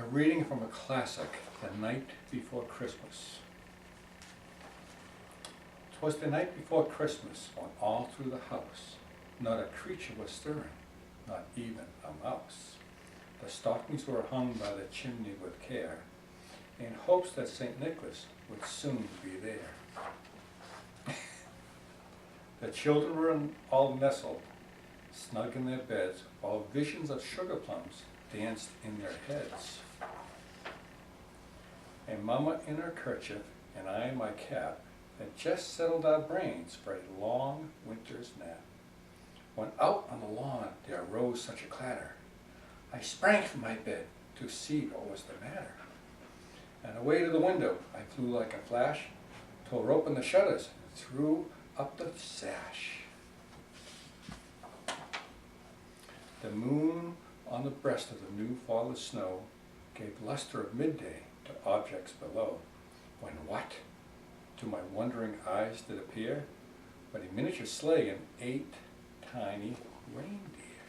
A reading from a classic, The Night Before Christmas. 'Twas the night before Christmas, when all through the house not a creature was stirring, not even a mouse. The stockings were hung by the chimney with care, in hopes that St. Nicholas would soon be there. The children were all nestled, snug in their beds, while visions of sugar plums danced in their heads. And Mama in her kerchief, and I in my cap, had just settled our brains for a long winter's nap. When out on the lawn there arose such a clatter, I sprang from my bed to see what was the matter. And away to the window I flew like a flash, tore open the shutters, and threw up the sash. The moon on the breast of the new fall of snow gave luster of midday to objects below, when what, to my wondering eyes did appear, but a miniature sleigh and 8 tiny reindeer.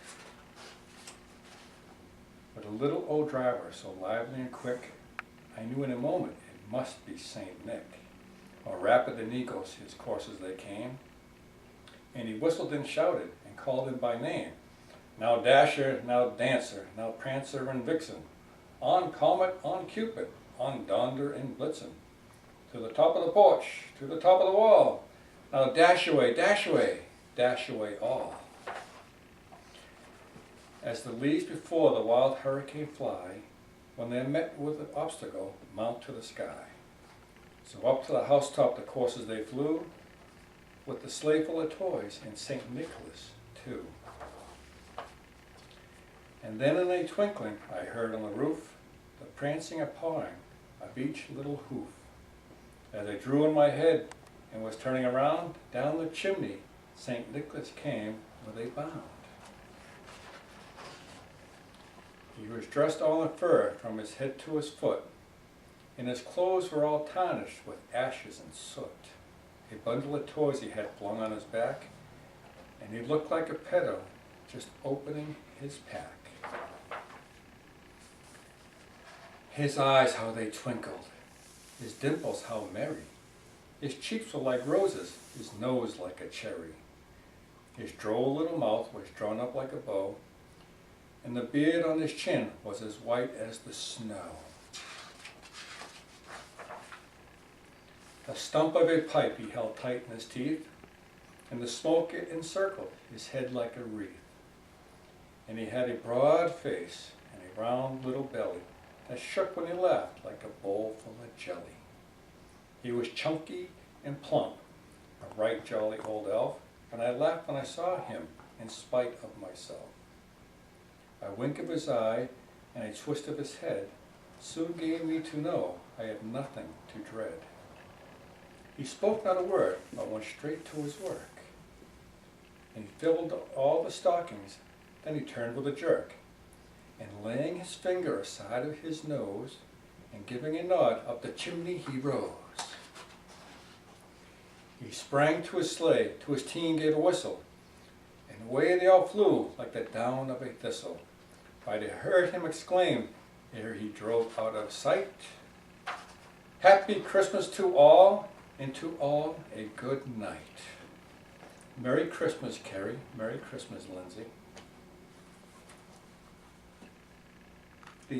With a little old driver so lively and quick, I knew in a moment it must be Saint Nick. More rapid than eagles his courses they came, and he whistled and shouted and called him by name. Now Dasher, now Dancer, now Prancer and Vixen, on Comet, on Cupid, on Donder and Blitzen, to the top of the porch, to the top of the wall, now dash away, dash away, dash away all. As the leaves before the wild hurricane fly, when they're met with an obstacle, mount to the sky. So up to the housetop the coursers they flew, with the sleigh full of toys and St. Nicholas too. And then in a twinkling I heard on the roof the prancing and pawing of each little hoof. As I drew in my head and was turning around, down the chimney St. Nicholas came with a bound. He was dressed all in fur from his head to his foot, and his clothes were all tarnished with ashes and soot. A bundle of toys he had flung on his back, and he looked like a pedo just opening his pack. His eyes, how they twinkled, his dimples how merry, his cheeks were like roses, his nose like a cherry. His droll little mouth was drawn up like a bow, and the beard on his chin was as white as the snow. The stump of a pipe he held tight in his teeth, and the smoke it encircled his head like a wreath. And he had a broad face and a round little belly that shook when he laughed like a bowl full of jelly. He was chunky and plump, a right jolly old elf, and I laughed when I saw him in spite of myself. A wink of his eye and a twist of his head soon gave me to know I had nothing to dread. He spoke not a word, but went straight to his work. And he filled all the stockings, then he turned with a jerk, and laying his finger aside of his nose, and giving a nod, up the chimney he rose. He sprang to his sleigh, to his team gave a whistle, and away they all flew like the down of a thistle. I heard him exclaim, ere he drove out of sight, "Happy Christmas to all, and to all a good night." Merry Christmas, Kerri. Merry Christmas, Lindsay.